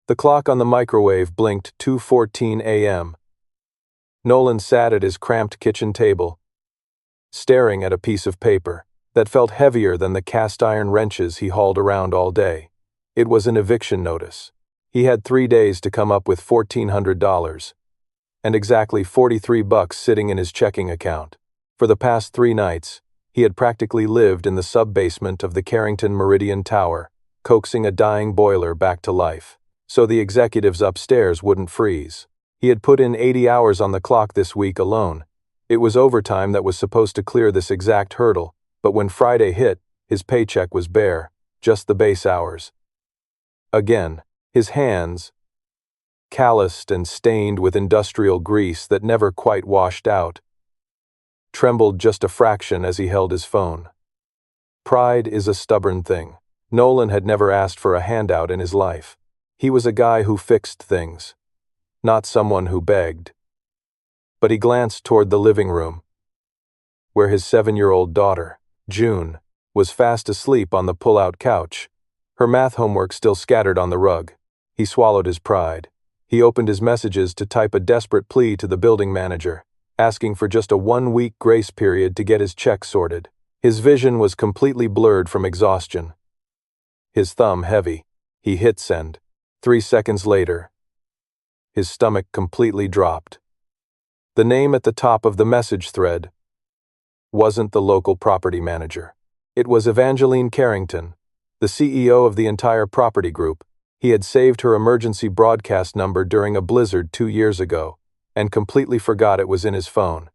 The clock on the microwave blinked 2:14 a.m. Nolan sat at his cramped kitchen table, staring at a piece of paper that felt heavier than the cast-iron wrenches he hauled around all day. It was an eviction notice. He had 3 days to come up with $1,400, and exactly $43 sitting in his checking account. For the past 3 nights, he had practically lived in the sub-basement of the Carrington Meridian Tower, coaxing a dying boiler back to life, so the executives upstairs wouldn't freeze. He had put in 80 hours on the clock this week alone. It was overtime that was supposed to clear this exact hurdle, but when Friday hit, his paycheck was bare, just the base hours. Again, his hands, calloused and stained with industrial grease that never quite washed out, trembled just a fraction as he held his phone. Pride is a stubborn thing. Nolan had never asked for a handout in his life. He was a guy who fixed things, not someone who begged. But he glanced toward the living room, where his 7-year-old daughter, June, was fast asleep on the pull-out couch, her math homework still scattered on the rug. He swallowed his pride. He opened his messages to type a desperate plea to the building manager, asking for just a 1-week grace period to get his check sorted. His vision was completely blurred from exhaustion. His thumb heavy, he hit send. 3 seconds later, his stomach completely dropped. The name at the top of the message thread wasn't the local property manager. It was Evangeline Carrington, the CEO of the entire property group. He had saved her emergency broadcast number during a blizzard 2 years ago, and completely forgot it was in his phone.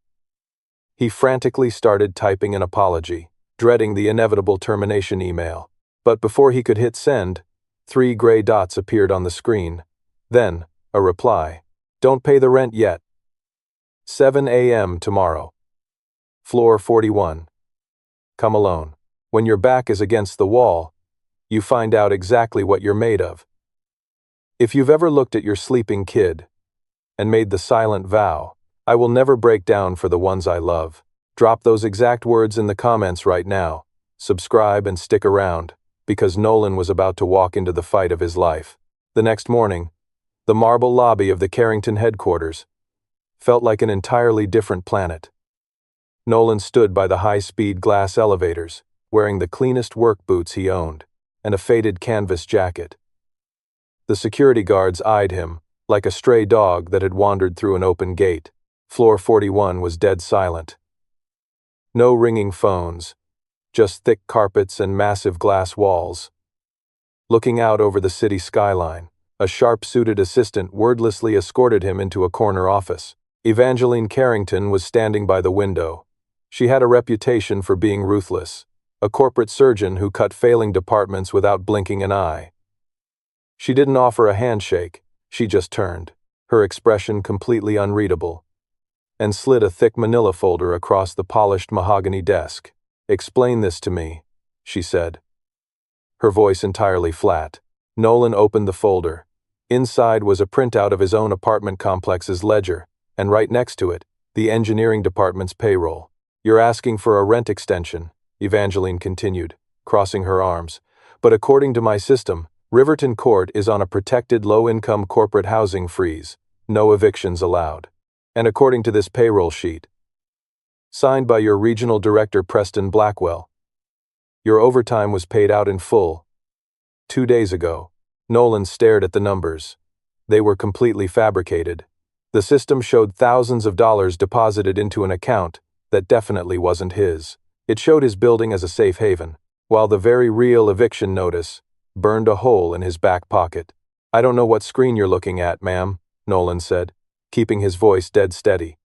He frantically started typing an apology, dreading the inevitable termination email. But before he could hit send, 3 gray dots appeared on the screen. Then, a reply. Don't pay the rent yet. 7 a.m. tomorrow. Floor 41. Come alone. When your back is against the wall, you find out exactly what you're made of. If you've ever looked at your sleeping kid and made the silent vow, I will never break down for the ones I love, drop those exact words in the comments right now. Subscribe and stick around, because Nolan was about to walk into the fight of his life. The next morning, the marble lobby of the Carrington headquarters felt like an entirely different planet. Nolan stood by the high-speed glass elevators, wearing the cleanest work boots he owned, and a faded canvas jacket. The security guards eyed him, like a stray dog that had wandered through an open gate. Floor 41 was dead silent. No ringing phones, just thick carpets and massive glass walls. Looking out over the city skyline, a sharp-suited assistant wordlessly escorted him into a corner office. Evangeline Carrington was standing by the window. She had a reputation for being ruthless, a corporate surgeon who cut failing departments without blinking an eye. She didn't offer a handshake, she just turned, her expression completely unreadable, and slid a thick manila folder across the polished mahogany desk. Explain this to me, she said, her voice entirely flat. Nolan opened the folder. Inside was a printout of his own apartment complex's ledger, and right next to it, the engineering department's payroll. You're asking for a rent extension, Evangeline continued, crossing her arms. But according to my system, Riverton Court is on a protected low-income corporate housing freeze, no evictions allowed. And according to this payroll sheet, signed by your regional director Preston Blackwell, your overtime was paid out in full 2 days ago. Nolan stared at the numbers. They were completely fabricated. The system showed thousands of dollars deposited into an account that definitely wasn't his. It showed his building as a safe haven, while the very real eviction notice burned a hole in his back pocket. I don't know what screen you're looking at, ma'am, Nolan said, keeping his voice dead steady.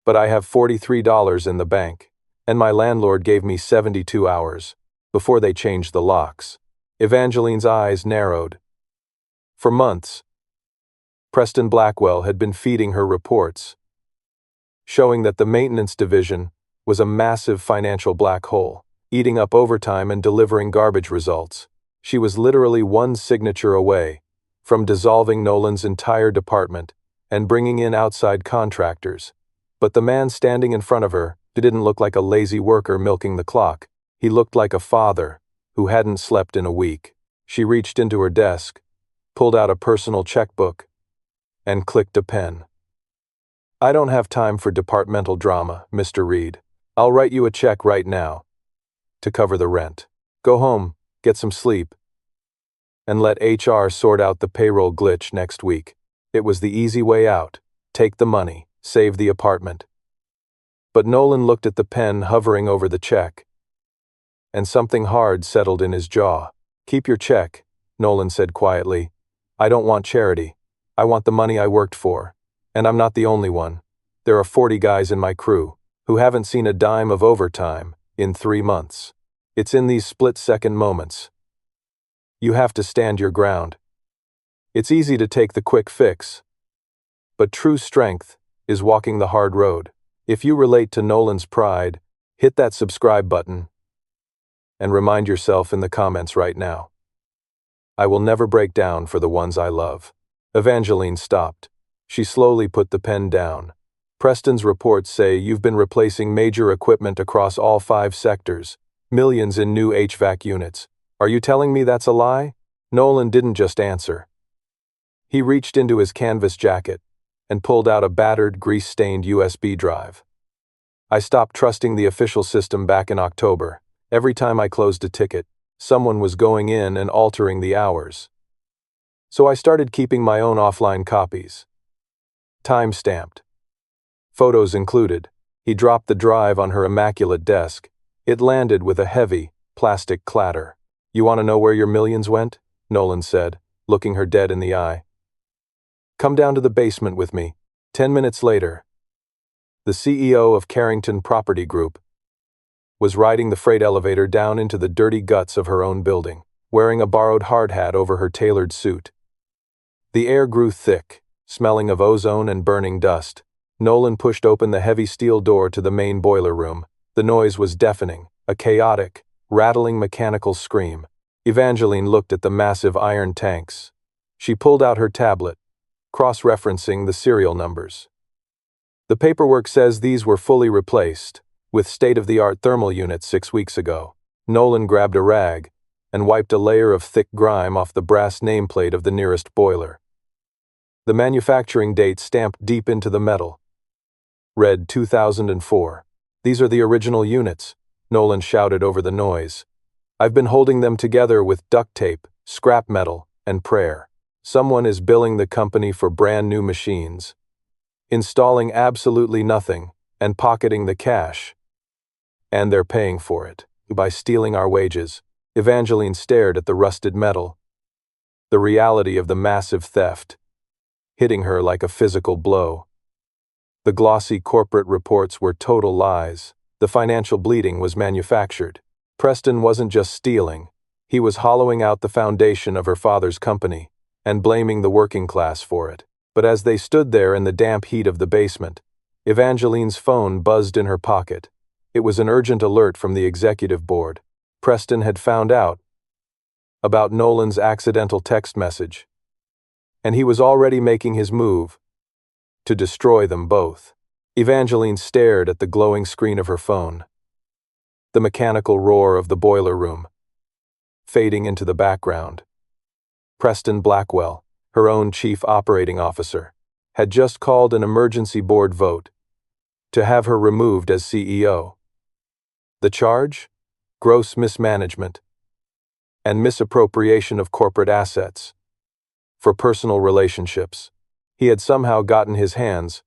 But I have $43 in the bank, and my landlord gave me 72 hours before they changed the locks. Evangeline's eyes narrowed. For months, Preston Blackwell had been feeding her reports, showing that the maintenance division was a massive financial black hole, eating up overtime and delivering garbage results. She was literally one signature away from dissolving Nolan's entire department and bringing in outside contractors. But the man standing in front of her didn't look like a lazy worker milking the clock. He looked like a father who hadn't slept in a week. She reached into her desk, pulled out a personal checkbook, and clicked a pen. "I don't have time for departmental drama, Mr. Reed. I'll write you a check right now to cover the rent. Go home, get some sleep, and let HR sort out the payroll glitch next week." It was the easy way out. Take the money, save the apartment. But Nolan looked at the pen hovering over the check, and something hard settled in his jaw. "Keep your check," Nolan said quietly. "I don't want charity. I want the money I worked for. And I'm not the only one. There are 40 guys in my crew who haven't seen a dime of overtime in 3 months. It's in these split-second moments. You have to stand your ground. It's easy to take the quick fix, but true strength is walking the hard road." If you relate to Nolan's pride, hit that subscribe button and remind yourself in the comments right now. I will never break down for the ones I love. Evangeline stopped. She slowly put the pen down. "Preston's reports say you've been replacing major equipment across all 5 sectors, millions in new HVAC units. Are you telling me that's a lie?" Nolan didn't just answer. He reached into his canvas jacket and pulled out a battered, grease-stained USB drive. "I stopped trusting the official system back in October. Every time I closed a ticket, someone was going in and altering the hours. So I started keeping my own offline copies. Time-stamped. Photos included." He dropped the drive on her immaculate desk. It landed with a heavy, plastic clatter. "You want to know where your millions went?" Nolan said, looking her dead in the eye. "Come down to the basement with me." 10 minutes later, the CEO of Carrington Property Group was riding the freight elevator down into the dirty guts of her own building, wearing a borrowed hard hat over her tailored suit. The air grew thick, smelling of ozone and burning dust. Nolan pushed open the heavy steel door to the main boiler room. The noise was deafening, a chaotic, rattling mechanical scream. Evangeline looked at the massive iron tanks. She pulled out her tablet, cross-referencing the serial numbers. "The paperwork says these were fully replaced with state-of-the-art thermal units 6 weeks ago." Nolan grabbed a rag and wiped a layer of thick grime off the brass nameplate of the nearest boiler. The manufacturing date stamped deep into the metal read 2004. "These are the original units," Nolan shouted over the noise. "I've been holding them together with duct tape, scrap metal, and prayer. Someone is billing the company for brand new machines, installing absolutely nothing, and pocketing the cash. And they're paying for it by stealing our wages." Evangeline stared at the rusted metal, the reality of the massive theft hitting her like a physical blow. The glossy corporate reports were total lies. The financial bleeding was manufactured. Preston wasn't just stealing, he was hollowing out the foundation of her father's company and blaming the working class for it. But as they stood there in the damp heat of the basement, Evangeline's phone buzzed in her pocket. It was an urgent alert from the executive board. Preston had found out about Nolan's accidental text message, and he was already making his move to destroy them both. Evangeline stared at the glowing screen of her phone, the mechanical roar of the boiler room fading into the background. Preston Blackwell, her own chief operating officer, had just called an emergency board vote to have her removed as CEO. The charge? Gross mismanagement and misappropriation of corporate assets for personal relationships. He had somehow gotten his hands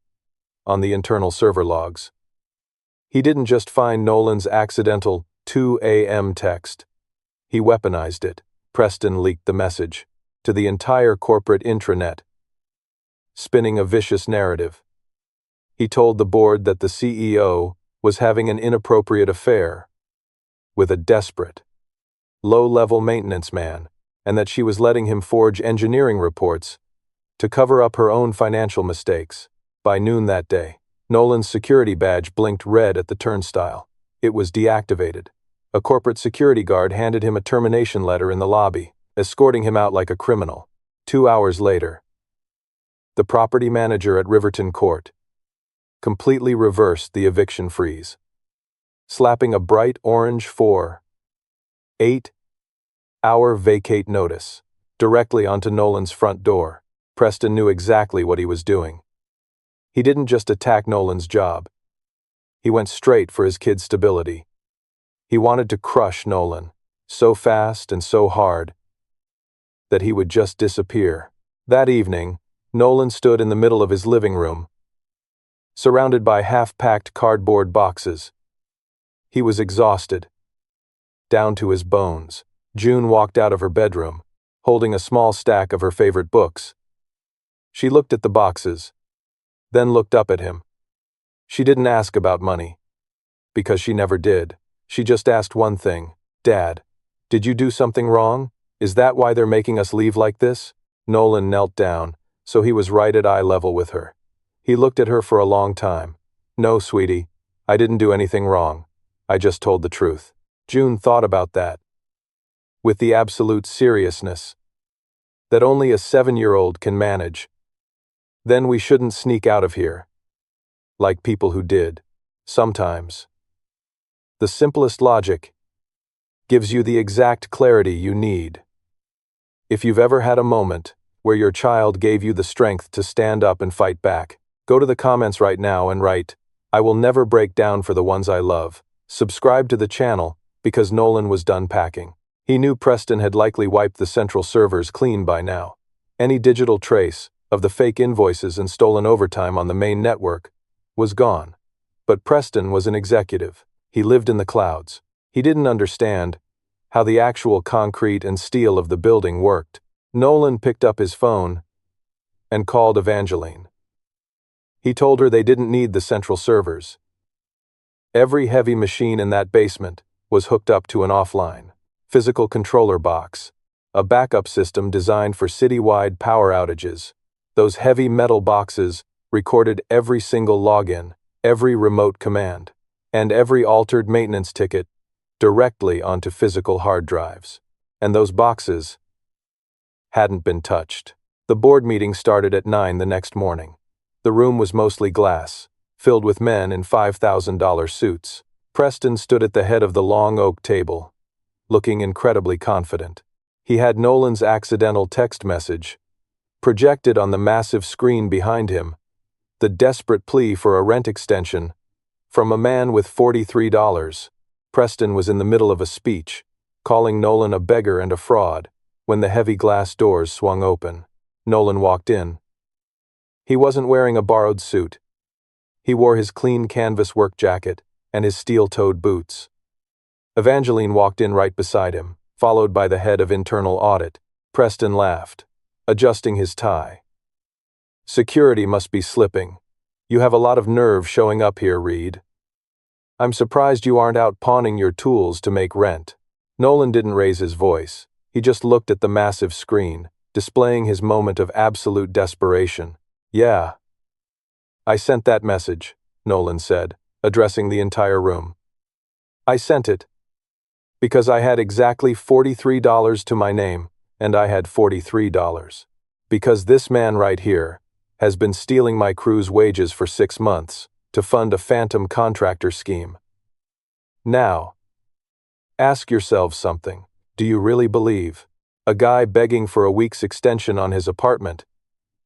on the internal server logs. He didn't just find Nolan's accidental 2 a.m. text. He weaponized it. Preston leaked the message to the entire corporate intranet, spinning a vicious narrative. He told the board that the CEO was having an inappropriate affair with a desperate, low-level maintenance man, and that she was letting him forge engineering reports to cover up her own financial mistakes. By noon that day, Nolan's security badge blinked red at the turnstile. It was deactivated. A corporate security guard handed him a termination letter in the lobby, escorting him out like a criminal. 2 hours later, the property manager at Riverton Court completely reversed the eviction freeze, slapping a bright orange 4-8-hour vacate notice directly onto Nolan's front door. Preston knew exactly what he was doing. He didn't just attack Nolan's job. He went straight for his kid's stability. He wanted to crush Nolan, so fast and so hard that he would just disappear. That evening, Nolan stood in the middle of his living room, surrounded by half-packed cardboard boxes. He was exhausted, down to his bones. June walked out of her bedroom, holding a small stack of her favorite books. She looked at the boxes, then looked up at him. She didn't ask about money, because she never did. She just asked one thing. Dad, did you do something wrong? Is that why they're making us leave like this? Nolan knelt down, so he was right at eye level with her. He looked at her for a long time. No, sweetie, I didn't do anything wrong. I just told the truth. June thought about that, with the absolute seriousness that only a 7-year-old can manage. Then we shouldn't sneak out of here, like people who did. Sometimes the simplest logic gives you the exact clarity you need. If you've ever had a moment where your child gave you the strength to stand up and fight back, go to the comments right now and write, "I will never break down for the ones I love." Subscribe to the channel, because Nolan was done packing. He knew Preston had likely wiped the central servers clean by now. Any digital trace of the fake invoices and stolen overtime on the main network was gone. But Preston was an executive. He lived in the clouds. He didn't understand how the actual concrete and steel of the building worked. Nolan picked up his phone and called Evangeline. He told her they didn't need the central servers. Every heavy machine in that basement was hooked up to an offline physical controller box, a backup system designed for citywide power outages. Those heavy metal boxes recorded every single login, every remote command, and every altered maintenance ticket directly onto physical hard drives. And those boxes hadn't been touched. The board meeting started at 9 the next morning. The room was mostly glass, filled with men in $5,000 suits. Preston stood at the head of the long oak table, looking incredibly confident. He had Nolan's accidental text message projected on the massive screen behind him, the desperate plea for a rent extension from a man with $43. Preston was in the middle of a speech, calling Nolan a beggar and a fraud, when the heavy glass doors swung open. Nolan walked in. He wasn't wearing a borrowed suit. He wore his clean canvas work jacket and his steel-toed boots. Evangeline walked in right beside him, followed by the head of internal audit. Preston laughed, adjusting his tie. "Security must be slipping. You have a lot of nerve showing up here, Reed. I'm surprised you aren't out pawning your tools to make rent." Nolan didn't raise his voice. He just looked at the massive screen, displaying his moment of absolute desperation. "Yeah. I sent that message," Nolan said, addressing the entire room. "I sent it because I had exactly $43 to my name, and I had $43. Because this man right here has been stealing my crew's wages for 6 months to fund a phantom contractor scheme. Now, ask yourselves something. Do you really believe a guy begging for a week's extension on his apartment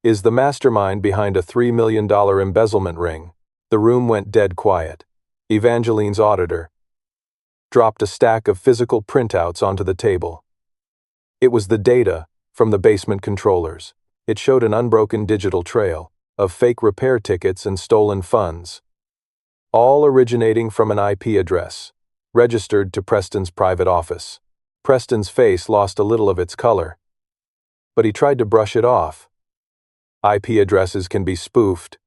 is the mastermind behind a $3 million embezzlement ring?" The room went dead quiet. Evangeline's auditor dropped a stack of physical printouts onto the table. It was the data from the basement controllers. It showed an unbroken digital trail of fake repair tickets and stolen funds, all originating from an IP address registered to Preston's private office. Preston's face lost a little of its color, but he tried to brush it off. IP addresses can be spoofed.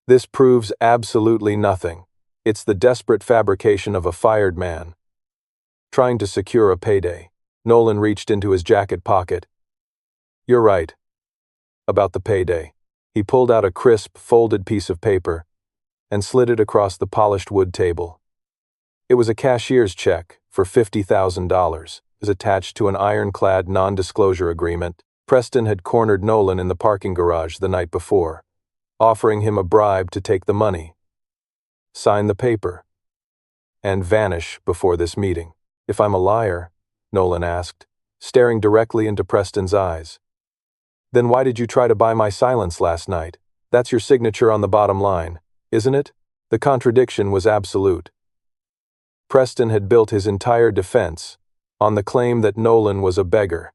This proves absolutely nothing. It's the desperate fabrication of a fired man trying to secure a payday. Nolan reached into his jacket pocket. "You're right about the payday." He pulled out a crisp, folded piece of paper and slid it across the polished wood table. It was a cashier's check for $50,000, is attached to an ironclad non-disclosure agreement. Preston had cornered Nolan in the parking garage the night before, offering him a bribe to take the money, sign the paper, and vanish before this meeting. "If I'm a liar," Nolan asked, staring directly into Preston's eyes. Then why did you try to buy my silence last night? That's your signature on the bottom line, isn't it? The contradiction was absolute. Preston had built his entire defense on the claim that Nolan was a beggar,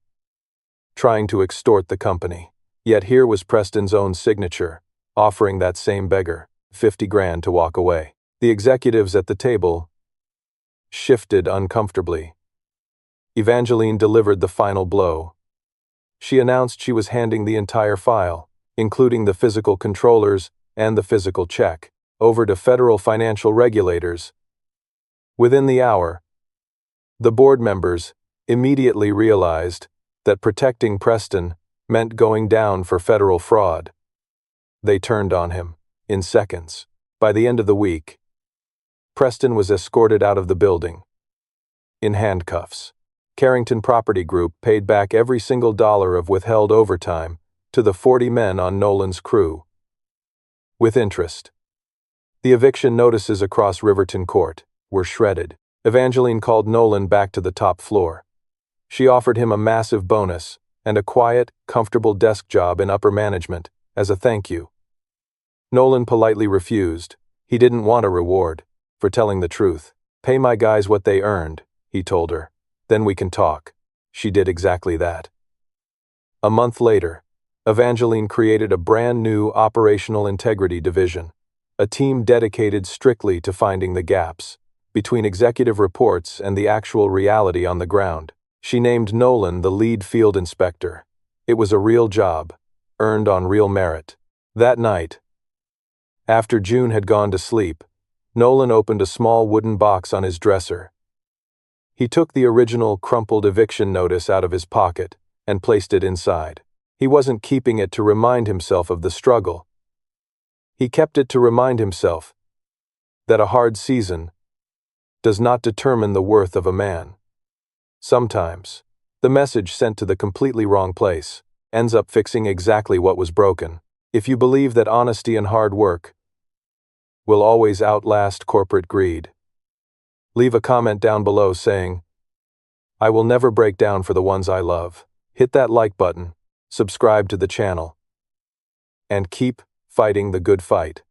trying to extort the company. Yet here was Preston's own signature, offering that same beggar $50,000 to walk away. The executives at the table shifted uncomfortably. Evangeline delivered the final blow. She announced she was handing the entire file, including the physical controllers and the physical check, over to federal financial regulators. Within the hour, the board members immediately realized that protecting Preston meant going down for federal fraud. They turned on him in seconds. By the end of the week, Preston was escorted out of the building in handcuffs. Carrington Property Group paid back every single dollar of withheld overtime to the 40 men on Nolan's crew, with interest. The eviction notices across Riverton Court were shredded. Evangeline called Nolan back to the top floor. She offered him a massive bonus and a quiet, comfortable desk job in upper management as a thank you. Nolan politely refused. He didn't want a reward for telling the truth. Pay my guys what they earned, he told her. Then we can talk. She did exactly that. A month later, Evangeline created a brand new operational integrity division, a team dedicated strictly to finding the gaps between executive reports and the actual reality on the ground. She named Nolan the lead field inspector. It was a real job, earned on real merit. That night, after June had gone to sleep, Nolan opened a small wooden box on his dresser. He took the original crumpled eviction notice out of his pocket and placed it inside. He wasn't keeping it to remind himself of the struggle. He kept it to remind himself that a hard season does not determine the worth of a man. Sometimes, the message sent to the completely wrong place ends up fixing exactly what was broken. If you believe that honesty and hard work will always outlast corporate greed, leave a comment down below saying, "I will never break down for the ones I love." Hit that like button, subscribe to the channel, and keep fighting the good fight.